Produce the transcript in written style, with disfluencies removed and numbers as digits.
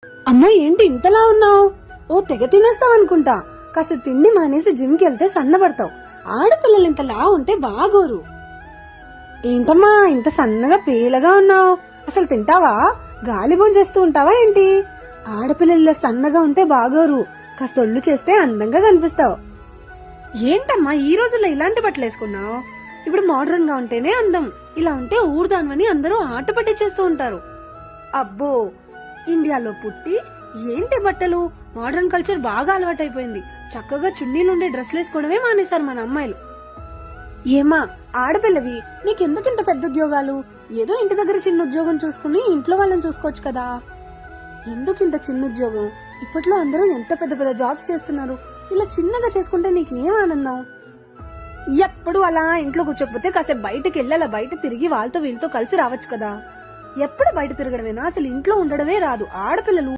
అమ్మో ఏంటి ఇంతలా ఉన్నావు? ఓ తెగ తినేస్తావనుకుంటా. కాస్త తిండి మానేసి జిమ్కి వెళ్తే సన్నబడతావు. ఆడపిల్లలు ఇంతలా ఉంటే బాగోరు. ఏంటమ్మా ఇంత సన్నగా పేలగా ఉన్నావు? అసలు తింటావా? గాలిబోన్ చేస్తూ ఉంటావా ఏంటి? ఆడపిల్లలు సన్నగా ఉంటే బాగోరు. కాస్త ఒళ్ళు చేస్తే అందంగా కనిపిస్తావు. ఏంటమ్మా ఈ రోజుల్లో ఇలాంటి బట్టలు వేసుకున్నావు? ఇప్పుడు మోడర్న్ గా ఉంటేనే అందం. ఇలా ఉంటే ఊర్దాన్వని అందరూ ఆట పట్టించేస్తూ ఉంటారు. అబ్బో ఇండియాలో పుట్టి ఏంటి బట్టలు? మోడర్న్ కల్చర్ బాగా అలవాటైపోయింది. చక్కగా చున్నీలుండే డ్రెస్లు వేసుకోవడమే మానేశారు మన అమ్మాయిలు. ఏమా ఆడపిల్లవి, నీకెందుకింత పెద్ద ఉద్యోగాలు? ఏదో ఇంటి దగ్గర చిన్న ఉద్యోగం చూసుకుని ఇంట్లో వాళ్ళని చూసుకోవచ్చు కదా. ఎందుకింత చిన్న ఉద్యోగం? ఇప్పట్లో అందరూ ఎంత పెద్ద పెద్ద జాబ్స్ చేస్తున్నారు. ఇలా చిన్నగా చేసుకుంటే నీకేం ఆనందం? ఎప్పుడు అలా ఇంట్లో కూర్చోకపోతే కాసేపు బయటకు వెళ్ళాలా, బయట తిరిగి వాళ్ళతో వీళ్ళతో కలిసి రావచ్చు కదా. ఎప్పుడు బయట తిరగడమేనా? అసలు ఇంట్లో ఉండడమే రాదు. ఆడపిల్లలు